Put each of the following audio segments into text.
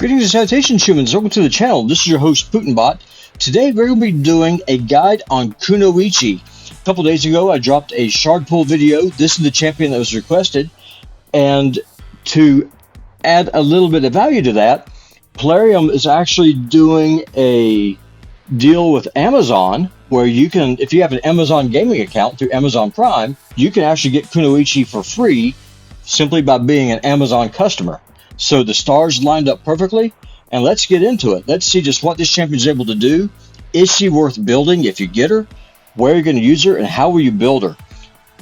Greetings and salutations, humans. Welcome to the channel. This is your host, Putinbot. Today, we're going to be doing a guide on Kunoichi. A couple days ago, I dropped a shard pool video. This is the champion that was requested. And to add a little bit of value to that, Plarium is actually doing a deal with Amazon where you can, if you have an Amazon gaming account through Amazon Prime, you can actually get Kunoichi for free simply by being an Amazon customer. So the stars lined up perfectly, and let's get into it. Let's see just what this champion is able to do. Is she worth building if you get her? Where are you going to use her, and how will you build her?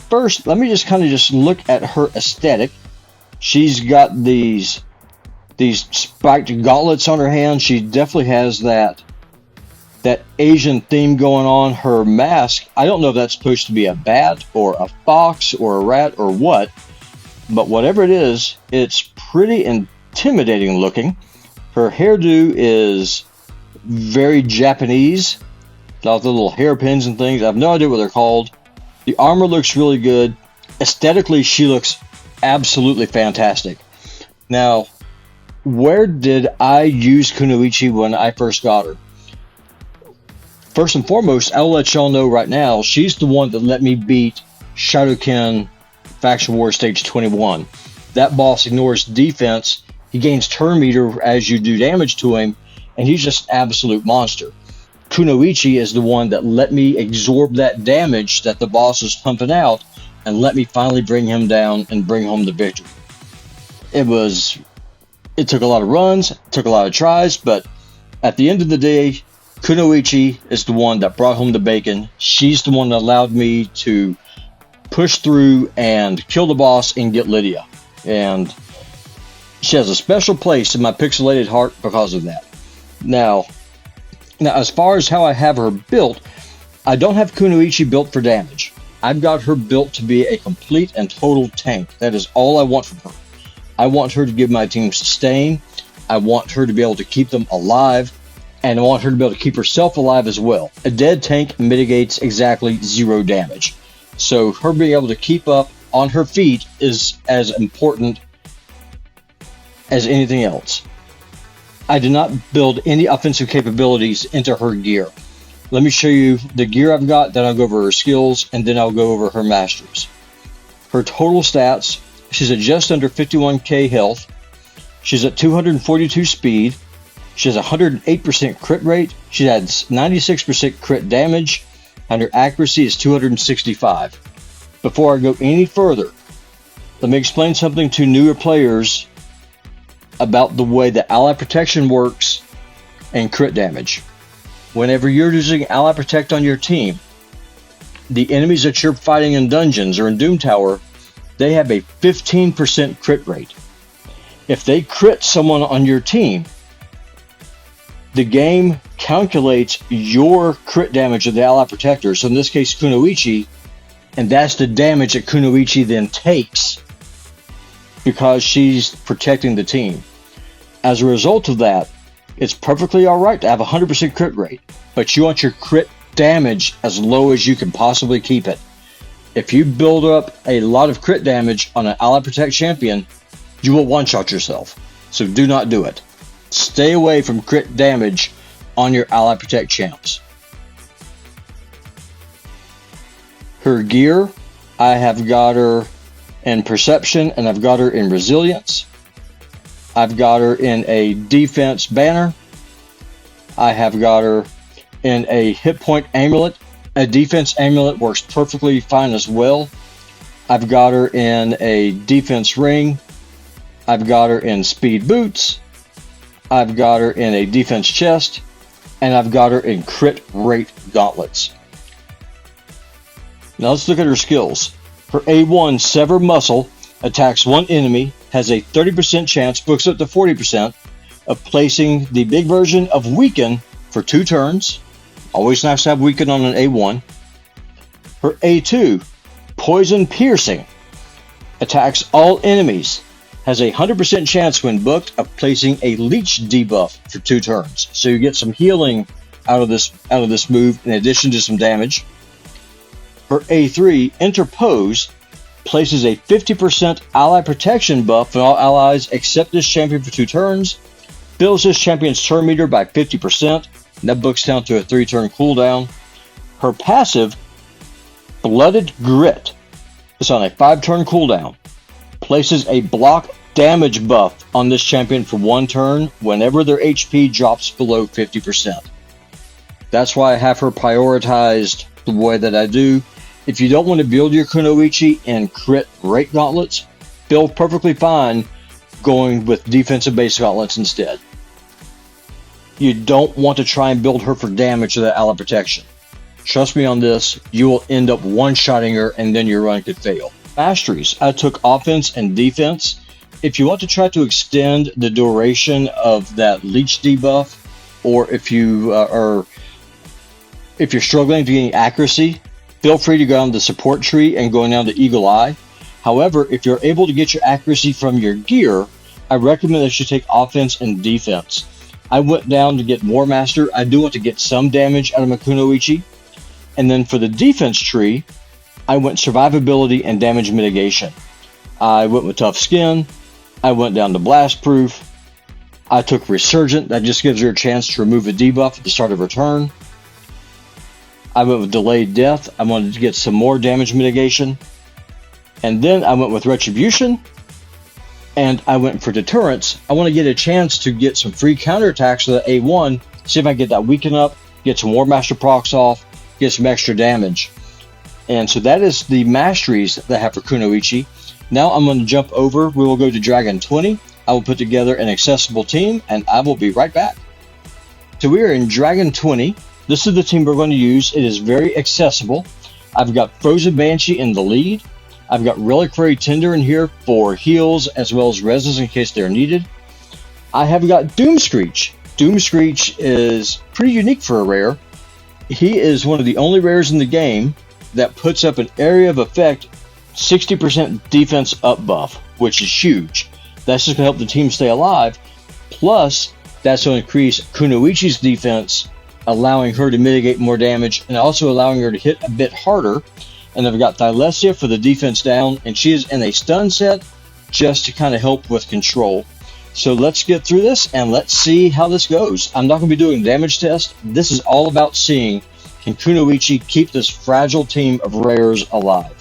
First, let me just look at her aesthetic. She's got these spiked gauntlets on her hand. She definitely has that Asian theme going on. Her mask, I don't know if that's supposed to be a bat or a fox or a rat or what, but whatever it is, it's pretty intimidating looking. Her hairdo is very Japanese, all the little hairpins and things. I have no idea what they're called. The armor looks really good. Aesthetically, she looks absolutely fantastic. Now, where did I use Kunoichi when I first got her? First and foremost, I'll let y'all know right now, she's the one that let me beat Shadowkin Faction War Stage 21. That boss ignores defense. He gains turn meter as you do damage to him, and he's just an absolute monster. Kunoichi is the one that let me absorb that damage that the boss is pumping out and let me finally bring him down and bring home the victory. It took a lot of runs, it took a lot of tries, but at the end of the day, Kunoichi is the one that brought home the bacon. She's the one that allowed me to push through and kill the boss and get Lydia. And she has a special place in my pixelated heart because of that. Now, as far as how I have her built, I don't have Kunoichi built for damage. I've got her built to be a complete and total tank. That is all I want from her. I want her to give my team sustain. I want her to be able to keep them alive. And I want her to be able to keep herself alive as well. A dead tank mitigates exactly 0 damage. So her being able to keep up on her feet is as important as anything else. I did not build any offensive capabilities into her gear. Let me show you the gear I've got, then I'll go over her skills, and then I'll go over her masteries. Her total stats, she's at just under 51k health. She's at 242 speed. She has 108% crit rate. She has 96% crit damage. And her accuracy is 265. Before I go any further, let me explain something to newer players about the way that ally protection works and crit damage. Whenever you're using ally protect on your team, the enemies that you're fighting in dungeons or in Doom Tower, they have a 15% crit rate. If they crit someone on your team, the game calculates your crit damage of the ally protector, so in this case Kunoichi, and that's the damage that Kunoichi then takes because she's protecting the team. As a result of that, it's perfectly alright to have 100% crit rate, but you want your crit damage as low as you can possibly keep it. If you build up a lot of crit damage on an ally protect champion, you will one-shot yourself, so do not do it. Stay away from crit damage on your ally protect champs. Her gear, I have got her in perception and I've got her in resilience. I've got her in a defense banner. I have got her in a hit point amulet. A defense amulet works perfectly fine as well. I've got her in a defense ring. I've got her in speed boots. I've got her in a defense chest, and I've got her in crit rate gauntlets. Now let's look at her skills. Her A1 Sever Muscle attacks one enemy, has a 30% chance, books up to 40%, of placing the big version of Weaken for 2 turns. Always nice to have Weaken on an A1. Her A2 Poison Piercing attacks all enemies, has a 100% chance when booked of placing a leech debuff for 2 turns. So you get some healing out of this move in addition to some damage. Her A3 Interpose places a 50% ally protection buff on all allies except this champion for 2 turns. fills this champion's turn meter by 50%. And that books down to a 3-turn cooldown. Her passive, Blooded Grit, is on a 5-turn cooldown. Places a block damage buff on this champion for 1 turn whenever their HP drops below 50%. That's why I have her prioritized the way that I do. If you don't want to build your Kunoichi in crit rate gauntlets, feel perfectly fine going with defensive base gauntlets instead. You don't want to try and build her for damage without ally protection. Trust me on this, you will end up one-shotting her and then your run could fail. Masteries, I took offense and defense. If you want to try to extend the duration of that leech debuff, or if you're struggling to gain accuracy, feel free to go down the support tree and go down to Eagle Eye. However, if you're able to get your accuracy from your gear, I recommend that you take offense and defense. I went down to get War Master. I do want to get some damage out of my Kunoichi. And then for the defense tree, I went survivability and damage mitigation. I went with tough skin. I went down to blast proof. I took Resurgent. That just gives her a chance to remove a debuff at the start of her turn. I went with delayed death. I wanted to get some more damage mitigation. And then I went with Retribution. And I went for deterrence. I want to get a chance to get some free counterattacks with the A1. See if I can get that weaken up. Get some War Master procs off. Get some extra damage. And so that is the masteries that I have for Kunoichi. Now I'm going to jump over. We will go to Dragon 20. I will put together an accessible team, and I will be right back. So we are in Dragon 20. This is the team we're going to use. It is very accessible. I've got Frozen Banshee in the lead. I've got Reliquary Tender in here for heals as well as reses in case they're needed. I have got Doomscreech. Doomscreech is pretty unique for a rare. He is one of the only rares in the game that puts up an area of effect 60% defense up buff, which is huge. That's just going to help the team stay alive. Plus, that's going to increase Kunoichi's defense, allowing her to mitigate more damage and also allowing her to hit a bit harder. And I've got Thylesia for the defense down, and she is in a stun set just to kind of help with control. So let's get through this and let's see how this goes. I'm not going to be doing a damage test. This is all about seeing, can Kunoichi keep this fragile team of rares alive?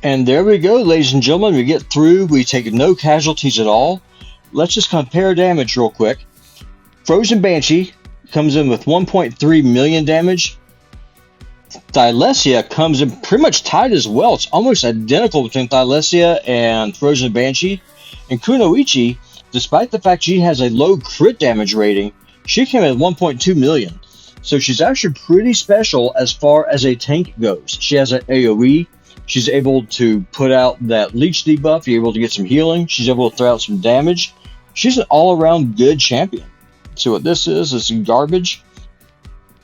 And there we go, ladies and gentlemen. We get through. We take no casualties at all. Let's just compare damage real quick. Frozen Banshee comes in with 1.3 million damage. Thylesia comes in pretty much tied as well. It's almost identical between Thylesia and Frozen Banshee. And Kunoichi, despite the fact she has a low crit damage rating, she came in at 1.2 million. So she's actually pretty special as far as a tank goes. She has an AoE. She's able to put out that leech debuff. You're able to get some healing. She's able to throw out some damage. She's an all-around good champion. So what this is garbage.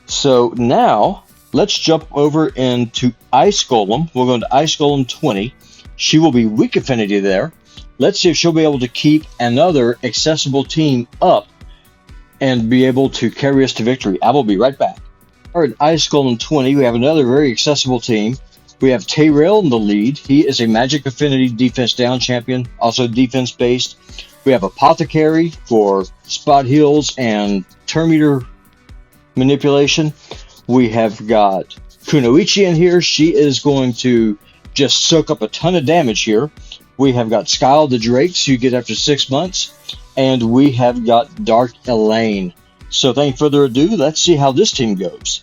So now, let's jump over into Ice Golem. We'll go into Ice Golem 20. She will be weak affinity there. Let's see if she'll be able to keep another accessible team up and be able to carry us to victory. I will be right back. All right, Ice Golem 20, we have another very accessible team. We have Tyrell in the lead. He is a Magic Affinity defense down champion, also defense based. We have Apothecary for spot heals and turn meter manipulation. We have got Kunoichi in here. She is going to just soak up a ton of damage here. We have got Skyle the Drakes you get after 6 months. And we have got Dark Elaine. So without further ado, let's see how this team goes.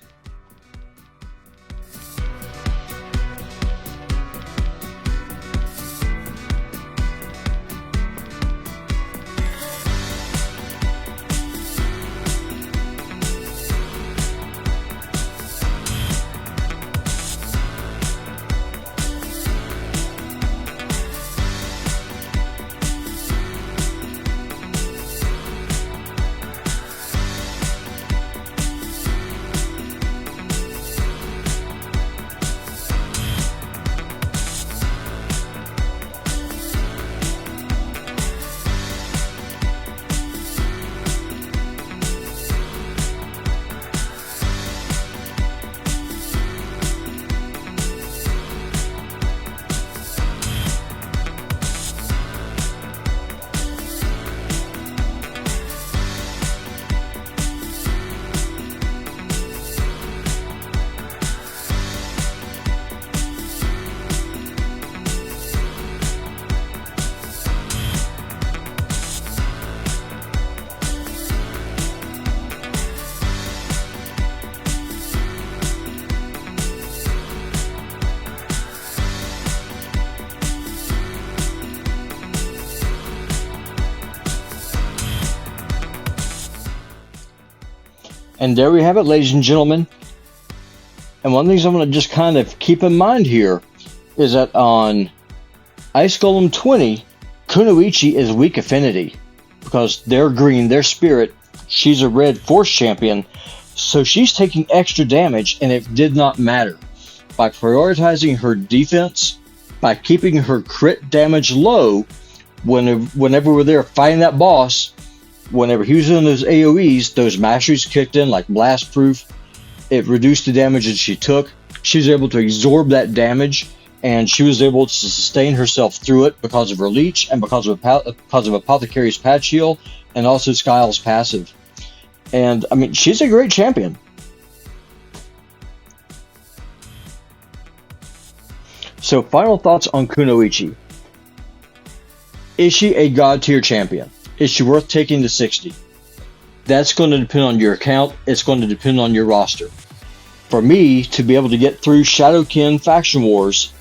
And there we have it, ladies and gentlemen. And one of the things I'm going to just kind of keep in mind here is that on Ice Golem 20, Kunoichi is weak affinity because they're green, they're spirit. She's a red force champion, so she's taking extra damage, and it did not matter. By prioritizing her defense, by keeping her crit damage low, whenever we're there fighting that boss, whenever he was doing those AoEs, those masteries kicked in like blast proof. It reduced the damage that she took. She was able to absorb that damage, and she was able to sustain herself through it because of her leech and because of Apothecary's patch heal and also Skyle's passive. And I mean, she's a great champion. So, final thoughts on Kunoichi. Is she a god tier champion? Is she worth taking to 60? That's going to depend on your account. It's going to depend on your roster. For me, to be able to get through Shadowkin Faction Wars,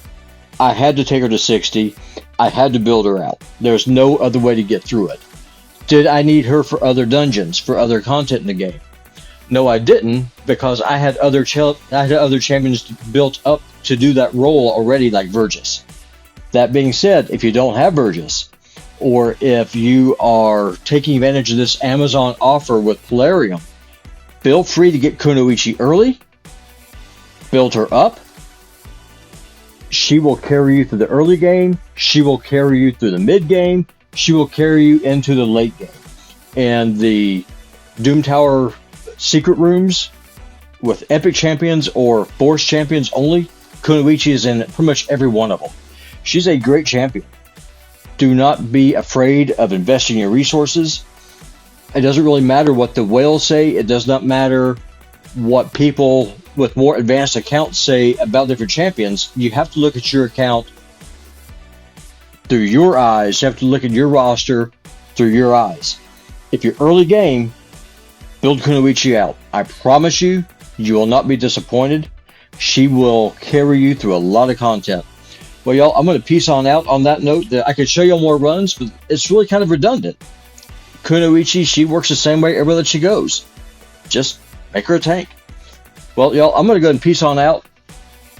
I had to take her to 60. I had to build her out. There's no other way to get through it. Did I need her for other dungeons, for other content in the game? No, I didn't, because I had other champions built up to do that role already, like Vergis. That being said, if you don't have Vergis, or if you are taking advantage of this Amazon offer with Plarium, feel free to get Kunoichi early, build her up. She will carry you through the early game, she will carry you through the mid game, she will carry you into the late game. And the Doom Tower secret rooms with epic champions or force champions only, Kunoichi is in pretty much every one of them. She's a great champion. Do not be afraid of investing your resources. It doesn't really matter what the whales say. It does not matter what people with more advanced accounts say about different champions. You have to look at your account through your eyes. You have to look at your roster through your eyes. If you're early game, build Kunoichi out. I promise you, you will not be disappointed. She will carry you through a lot of content. Well, y'all, I'm going to peace on out on that note. I could show you more runs, but it's really kind of redundant. Kunoichi, she works the same way everywhere that she goes. Just make her a tank. Well, y'all, I'm going to go ahead and peace on out.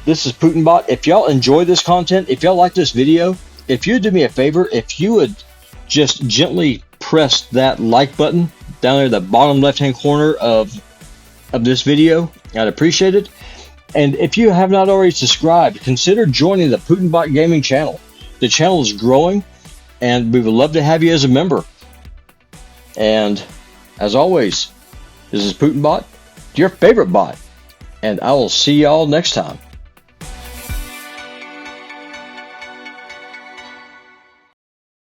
This is Putinbot. If y'all enjoy this content, if y'all like this video, if you would do me a favor, if you would just gently press that like button down there in the bottom left-hand corner of this video, I'd appreciate it. And if you have not already subscribed, consider joining the Putinbot Gaming channel. The channel is growing. and we would love to have you as a member. And as always, this is PutinBot, your favorite bot, and I will see y'all next time.